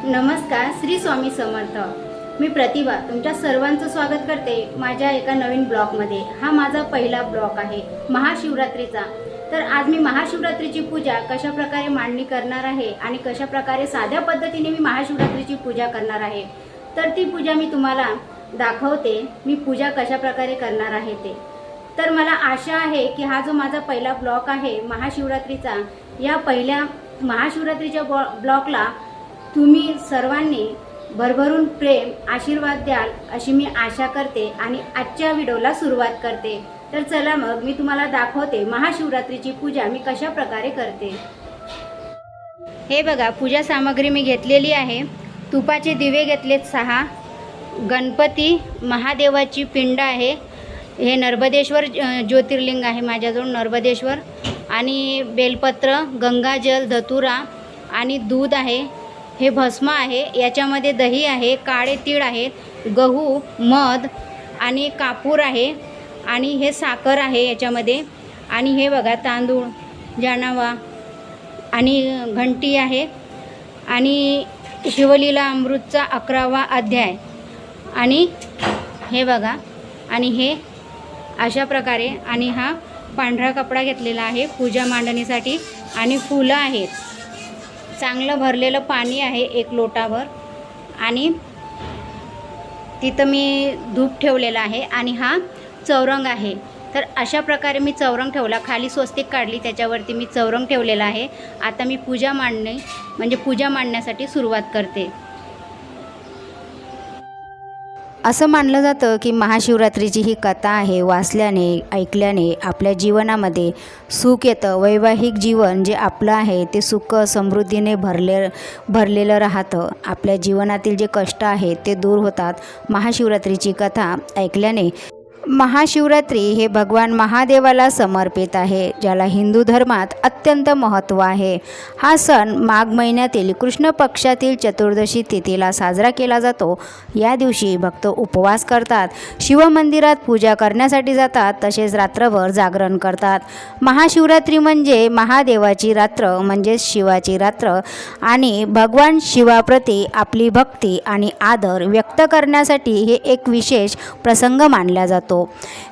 नमस्कार, श्री स्वामी समर्थ। मी प्रतिभा तुमच्या सर्वांचं स्वागत करते माझ्या एका नवीन ब्लॉगमध्ये। हा माझा पहिला ब्लॉग आहे महाशिवरात्रीचा। तर आज मी महाशिवरात्रीची पूजा कशा प्रकारे मांडणी करणार आहे आणि कशा प्रकारे साध्या पद्धतीने मी महाशिवरात्रीची पूजा करणार आहे, तर ती पूजा मी तुम्हाला दाखवते। मी पूजा कशा प्रकारे करणार आहे ते। तर मला आशा आहे की हा जो माझा पहिला ब्लॉग आहे महाशिवरात्रीचा, या पहिल्या महाशिवरात्रीच्या ब्लॉगला तुम्ही सर्वांनी भरभरून प्रेम आशीर्वाद द्याल अशी मी आशा करते आणि आजच्या व्हिडिओला सुरुवात करते। तर चला मग मी तुम्हाला दाखवते महाशिवरात्रीची पूजा मी कशा प्रकारे करते। हे बघा, पूजा सामग्री मी घेतलेली आहे। तुपाचे दिवे घेतलेत 6, गणपती महादेवाची पिंड आहे, हे नर्मदेश्वर ज्योतिर्लिंग आहे माझ्याजवळ, नर्मदेश्वर, आणि बेलपत्र, गंगाजल, धतुरा आणि दूध आहे, हे भस्म आहे, याच्यामध्ये दही आहे, काळे तीळ आहेत, गहू, मध आणि कापूर आहे, आणि हे साखर आहे याच्यामध्ये, आणि हे बघा तांदूळ, जाणावा आणि घंटी आहे, आणि शिवलीला अमृतचा 11वा अध्याय, आणि हे बघा, आणि हे अशा प्रकारे, आणि हा पांढरा कपडा घेतलेला आहे पूजा मांडणीसाठी, आणि फुलं आहेत, चांगलं भरलेलं पाणी आहे 1 लोटाभर, आणि तिथं मी धूप ठेवलेला आहे, आणि हा चौरंग आहे। तर अशा प्रकारे मी चौरंग ठेवला, खाली स्वस्तिक काढली, त्याच्यावरती मी चौरंग ठेवलेला आहे। आता मी पूजा मांडणे म्हणजे पूजा मांडण्यासाठी सुरुवात करते। असं मानलं जातं की महाशिवरात्रीची ही कथा आहे, वाचल्याने ऐकल्याने आपल्या जीवनामध्ये सुख येतं। वैवाहिक जीवन जे आपलं आहे ते सुख समृद्धीने भरलेलं राहतं। आपल्या जीवनातील जे कष्ट आहेत ते दूर होतात महाशिवरात्रीची कथा ऐकल्याने। महाशिवरात्री हे भगवान महादेवाला समर्पित आहे, ज्याला हिंदू धर्मात अत्यंत महत्त्व आहे। हा सण माघ महिन्यातील कृष्ण पक्षातील चतुर्दशी तिथीला साजरा केला जातो। या दिवशी भक्त उपवास करतात, शिवमंदिरात पूजा करण्यासाठी जातात, तसेच रात्रभर जागरण करतात। महाशिवरात्री म्हणजे महादेवाची रात्र, म्हणजेच शिवाची रात्र, आणि भगवान शिवाप्रती आपली भक्ती आणि आदर व्यक्त करण्यासाठी हे एक विशेष प्रसंग मानला जातो।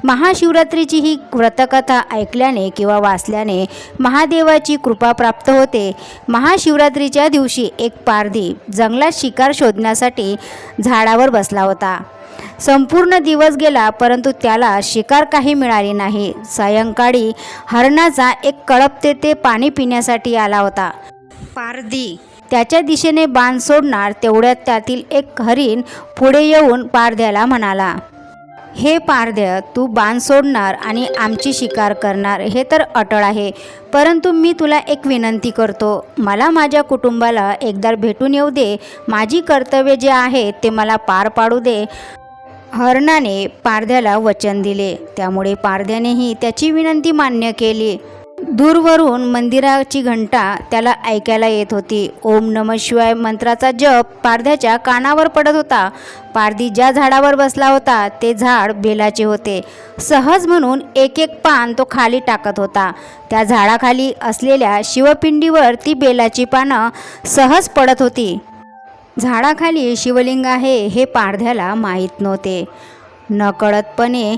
महाशिवरात्रीची ही व्रतकथा ऐकल्याने किंवा वाचल्याने महादेवाची कृपा प्राप्त होते। महाशिवरात्रीच्या दिवशी एक पारधी जंगलात शिकार शोधण्यासाठी झाडावर बसला होता। संपूर्ण दिवस गेला परंतु त्याला शिकार काही मिळाली नाही। सायंकाळी हरणाचा एक कळप तेथे पाणी पिण्यासाठी आला होता। पारधी त्याच्या दिशेने बाण सोडणार तेवढ्यात त्यातील एक हरीण पुढे येऊन पारध्याला म्हणाला, हे पारध्या, तू बाण सोडणार आणि आमची शिकार करणार हे तर अटळ आहे, परंतु मी तुला एक विनंती करतो, मला माझ्या कुटुंबाला एकदा भेटून येऊ दे, माझी कर्तव्ये जे आहेत ते मला पार पाडू दे। हरणाने पारध्याला वचन दिले, त्यामुळे पारध्यानेही त्याची विनंती मान्य केली। दूरवरून मंदिराची घंटा त्याला ऐकायला येत होती। ओम नमः शिवाय मंत्राचा जप पारध्याच्या कानावर पडत होता। पारधी ज्या झाडावर बसला होता ते झाड बेलाचे होते। सहज म्हणून एक एक पान तो खाली टाकत होता। त्या झाडाखाली असलेल्या शिवपिंडीवर ती बेलाची पानं सहज पडत होती। झाडाखाली शिवलिंग आहे हे पारध्याला माहीत नव्हते। नकळतपणे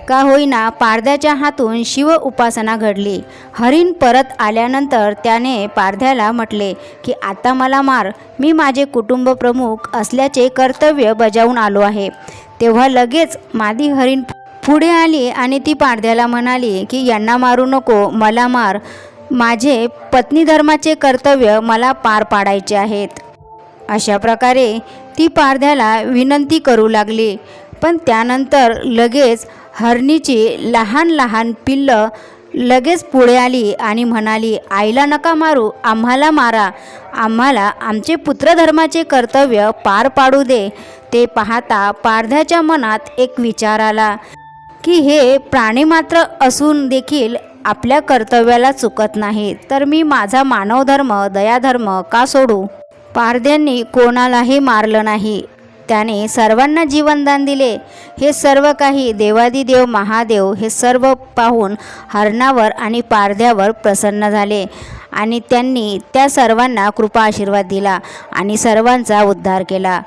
का होईना पारध्याच्या हातून शिव उपासना घडली। हरीण परत आल्यानंतर त्याने पारध्याला म्हटले की आता मला मार, मी माझे कुटुंब प्रमुख असल्याचे कर्तव्य बजावून आलो आहे। तेव्हा लगेच मादी हरीण पुढे आली आणि ती पारध्याला म्हणाली की यांना मारू नको, मला मार, माझे पत्नी धर्माचे कर्तव्य मला पार पाडायचे आहेत। अशा प्रकारे ती पारध्याला विनंती करू लागली, पण त्यानंतर लगेच हरणीची लहान लहान पिल्लं लगेच पुढे आली आणि म्हणाली, आईला नका मारू, आम्हाला मारा, आम्हाला आमचे पुत्रधर्माचे कर्तव्य पार पाडू दे। ते पाहता पारध्याच्या मनात एक विचार आला की हे प्राणी मात्र असून देखील आपल्या कर्तव्याला चुकत नाही, तर मी माझा मानवधर्म दयाधर्म का सोडू। पारध्यांनी कोणालाही मारलं नाही, त्याने सर्वांना जीवनदान दिले। हे सर्व काही देवादिदेव महादेव हे सर्व पाहून हरणावर आणि पारध्यावर प्रसन्न झाले आणि त्यांनी त्या सर्वांना कृपा आशीर्वाद दिला आणि सर्वांचा उद्धार केला.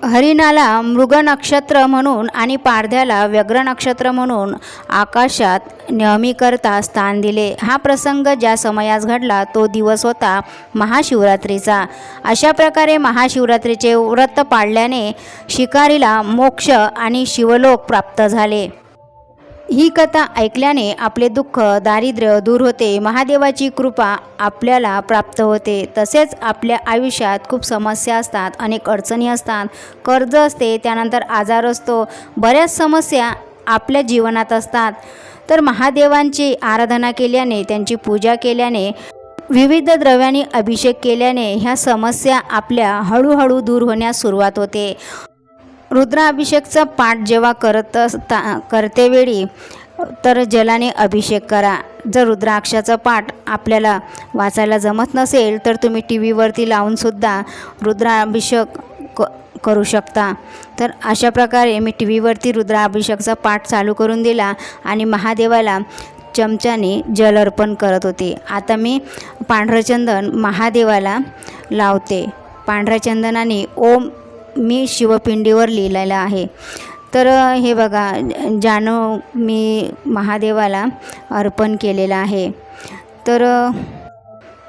हरिणाला मृग नक्षत्र म्हणून आणि पारध्याला व्यग्र नक्षत्र म्हणून आकाशात नेहमीकरता स्थान दिले. हा प्रसंग ज्या समयास घडला तो दिवस होता महाशिवरात्रीचा. अशा प्रकारे महाशिवरात्रीचे व्रत पाळल्याने शिकारीला मोक्ष आणि शिवलोक प्राप्त झाले. ही कथा ऐकल्याने आपले दुःख दारिद्र्य दूर होते, महादेवाची कृपा आपल्याला प्राप्त होते. तसेच आपल्या आयुष्यात खूप समस्या असतात, अनेक अडचणी असतात, कर्ज असते, त्यानंतर आजार असतो, बऱ्याच समस्या आपल्या जीवनात असतात. तर महादेवांची आराधना केल्याने, त्यांची पूजा केल्याने, विविध द्रव्यांनी अभिषेक केल्याने ह्या समस्या आपल्या हळूहळू दूर होण्यास सुरुवात होते. रुद्राभिषेकचा पाठ जेव्हा करतेवेळी तर जलाने अभिषेक करा. जर रुद्राक्षाचा पाठ आपल्याला वाचायला जमत नसेल तर तुम्ही टी व्हीवरती लावूनसुद्धा रुद्राभिषेक करू शकता. तर अशा प्रकारे मी टी व्हीवरती रुद्राभिषेकचा पाठ चालू करून दिला आणि महादेवाला चमच्याने जल अर्पण करत होते. आता मी पांढरं चंदन महादेवाला लावते. पांढऱ्या चंदनाने ओम मी शिवपिंडीवर लिहिलेलं आहे. तर हे बघा, जानू मी महादेवाला अर्पण केलेलं आहे. तर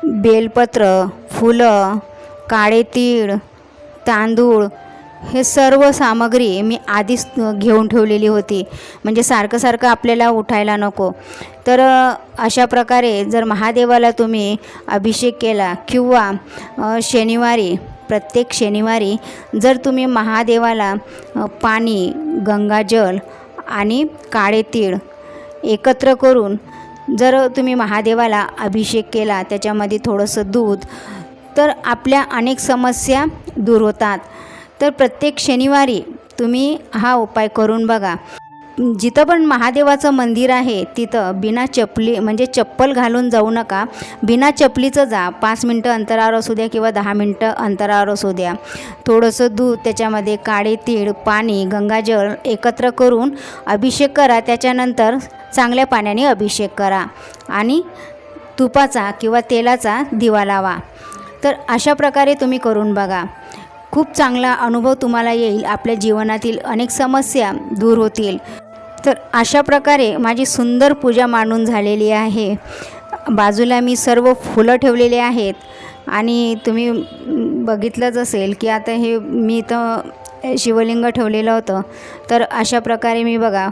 बेलपत्र, फुलं, काळे तीळ, तांदूळ हे सर्व सामग्री मी आधीच घेऊन ठेवलेली होती, म्हणजे सारखं सारखं आपल्याला उठायला नको. तर अशा प्रकारे जर महादेवाला तुम्ही अभिषेक केला किंवा प्रत्येक शनिवारी जर तुम्ही महादेवाला पाणी, गंगाजल आणि काळे तीळ एकत्र करून जर तुम्ही महादेवाला अभिषेक केला, त्याच्यामध्ये थोडंसं दूध, तर आपल्या अनेक समस्या दूर होतात. तर प्रत्येक शनिवारी तुम्ही हा उपाय करून बघा. जिथं पण महादेवाचं मंदिर आहे तिथं बिना चपली, म्हणजे चप्पल घालून जाऊ नका, बिना चपलीचं जा. 5 मिनटं अंतरावर असू द्या किंवा 10 मिनटं अंतरावर असू द्या. थोडंसं दूध, त्याच्यामध्ये काळे तीळ, पाणी, गंगाजल एकत्र करून अभिषेक करा. त्याच्यानंतर चांगल्या पाण्याने अभिषेक करा आणि तुपाचा किंवा तेलाचा दिवा लावा. तर अशा प्रकारे तुम्ही करून बघा. खूप चांगला अनुभव तुम्हाला येईल. आपल्या जीवनातील अनेक समस्या दूर होतील. तर अशा प्रकारे माझी सुंदर पूजा मांडून झालेली आहे. बाजूला मी सर्व फुलं ठेवलेली आहेत आणि तुम्ही बघितलंच असेल की आता हे मी तर शिवलिंग ठेवलेलं होतं. तर अशा प्रकारे मी बघा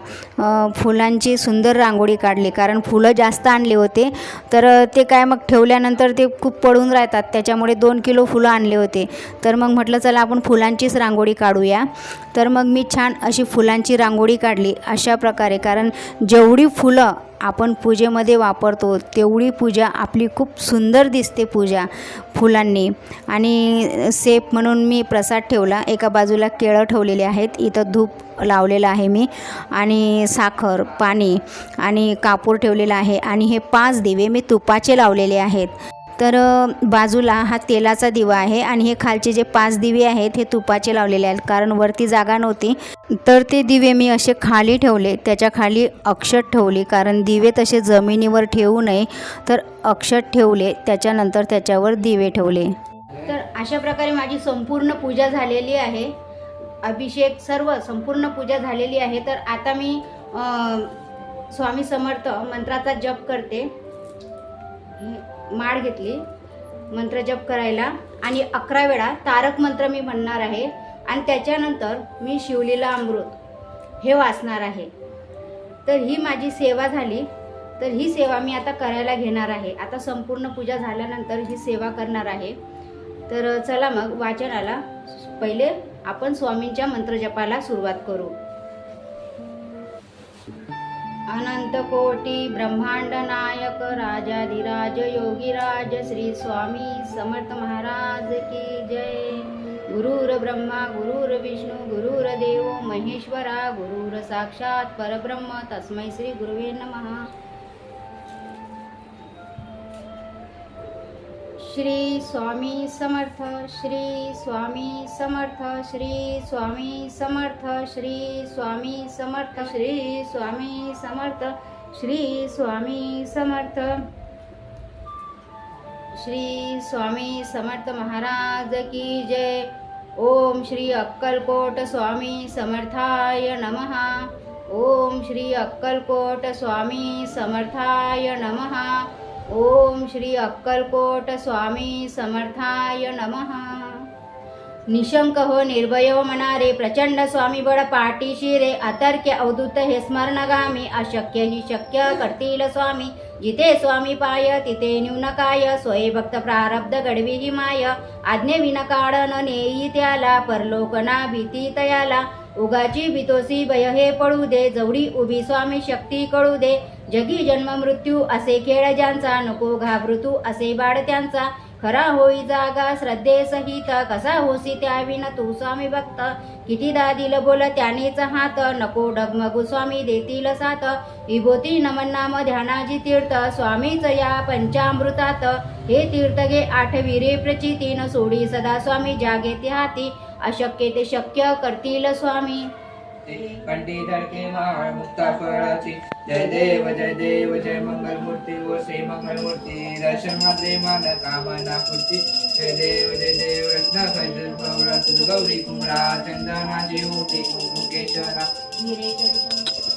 फुलांची सुंदर रांगोळी काढली, कारण फुलं जास्त आणले होते. तर ते काय मग ठेवल्यानंतर ते खूप पडून राहतात, त्याच्यामुळे 2 किलो फुलं आणले होते. तर मग म्हटलं चला आपण फुलांचीच रांगोळी काढूया. तर मग मी छान अशी फुलांची रांगोळी काढली अशा प्रकारे, कारण जेवढी फुलं आपण पूजेमध्ये वापरतो तेवढी पूजा आपली खूप सुंदर दिसते पूजा फुलांनी. आणि सेफ म्हणून मी प्रसाद ठेवला. एका बाजूला केळं ठेवलेले आहेत, इथं धूप लावलेलं आहे मी, आणि साखर, पाणी आणि कापूर ठेवलेला आहे. आणि हे 5 दिवे मी तुपाचे लावलेले आहेत. तर बाजूला हा तेलाचा दिवा आहे आणि हे खालचे जे 5 दिवे आहेत हे तुपाचे लावलेले आहेत, कारण वरती जागा नव्हती. तर ते दिवे मी असे खाली ठेवले, त्याच्या खाली अक्षत ठेवली, कारण दिवे तसे जमिनीवर ठेवू नये, तर अक्षत ठेवले, त्याच्यानंतर त्याच्यावर दिवे ठेवले. तर अशा प्रकारे माझी संपूर्ण पूजा झालेली आहे. अभिषेक सर्व संपूर्ण पूजा झालेली आहे. तर आता मी स्वामी समर्थ मंत्राचा जप करते. माळ घेतली मंत्र जप करायला आणि 11 वेळा तारक मंत्र मी म्हणणार आहे आणि त्याच्यानंतर मी शिवलीला अमृत हे वाचणार आहे. तर ही माझी सेवा झाली. तर ही सेवा मी आता करायला घेणार आहे. आता संपूर्ण पूजा झाल्यानंतर ही सेवा करणार आहे. तर चला मग वाचनाला पहिले आपण स्वामींच्या मंत्रजपाला सुरुवात करू. अनंत कोटी ब्रह्मांड नायक राजाधिराज योगीराज श्री स्वामी समर्थ महाराज की जय. गुरुर ब्रह्मा गुरुर विष्णू गुरुर्देव महेश्वरा गुरुर साक्षात परब्रह्म तस्मै श्री गुरुवे नमः. श्री स्वामी समर्थ, श्री स्वामी समर्थ, श्री स्वामी समर्थ, श्री स्वामी समर्थ, श्री स्वामी समर्थ, श्री स्वामी समर्थ. श्री स्वामी समर्थ महाराज की जय. ओम श्री अक्कलकोट स्वामी समर्थाय नमः. ओम श्री अक्कलकोट स्वामी समर्थाय नमः. ओम श्री अक्कलकोट स्वामी समर्थाय नमः. निशंक हो निर्भय हो मनारे, प्रचंड स्वामी बळ पाठीशी रे. अतर्क्य अवधूत हे स्मरणगामी, अशक्य ही शक्य करतील स्वामी. जिथे स्वामी पाय तिथे न्यूनकाय, सोय भक्त प्रारब्ध घडवी ही माय. आज्ञे विनाकारण नेई त्याला, परलोकना भीती तयाला. उगाची बितोसी भय हे पडू दे, जवळी उभी स्वामी शक्ती कळू दे. जगी जन्म मृत्यू असे खेळ ज्यांचा, नको घाबरू तू असे बाळ त्यांचा. खरा होई जागा श्रद्धे सहित, कसा होसी त्याविन तू स्वामी भक्त. कितीदा दिल बोल त्यानेच हात, नको डगमगू स्वामी देतील साथ. विभूती नमन नाम ध्यानाजी तीर्थ, स्वामीच या पंचामृतात. हे तीर्थ घे आठविरे प्रचितीन, सोडी सदा स्वामी जागे ते हाती. अशक्य ते शक्य करतील स्वामी. कंठी धडके माळ मुक्ता फळाची. जय देव जय मंगल मूर्ती व श्री मंगल मूर्ती. दर्शन मात्रे मान कामना पूर्ती. जय देव रत्न खैर गौरी कुमरा. चंदनाची ओटी मुकेश्वरा.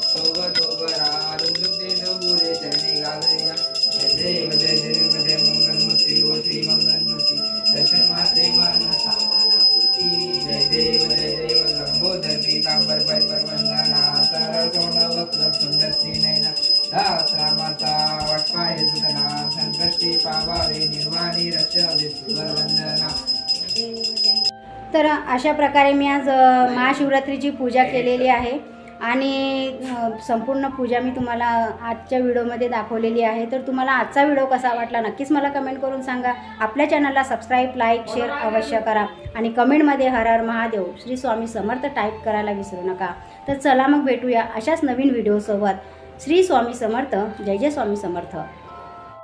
सोबरा रुद्रुदे नवुरे चरणी गागरिया. जय देव जय मंगल मूर्ती व श्री मंगल मूर्ती. दर्शन मात्रे मान कामना पूर्ती. जय देव लंबोदर पीतांबर परिपर वंदना. सरळ तोंड वक्र सुंदर श्रीनयना. दासरा माता वटपाय सुदना. संकष्टी पावारे निर्वाणी रक्ष विष्णुवर वंदना. तर अशा प्रकारे मी आज महाशिवरात्रीची पूजा केलेली आहे आणि संपूर्ण पूजा मी तुम्हाला आजच्या व्हिडिओमध्ये दाखवलेली आहे. तर तुम्हाला आजचा व्हिडिओ कसा वाटला नक्कीच मला कमेंट करून सांगा. आपल्या चॅनलला सबस्क्राईब लाईक शेअर अवश्य करा आणि कमेंटमध्ये हर हर महादेव श्री स्वामी समर्थ टाईप करायला विसरू नका. तर चला मग भेटूया अशाच नवीन व्हिडिओसोबत. श्री स्वामी समर्थ. जय जय स्वामी समर्थ.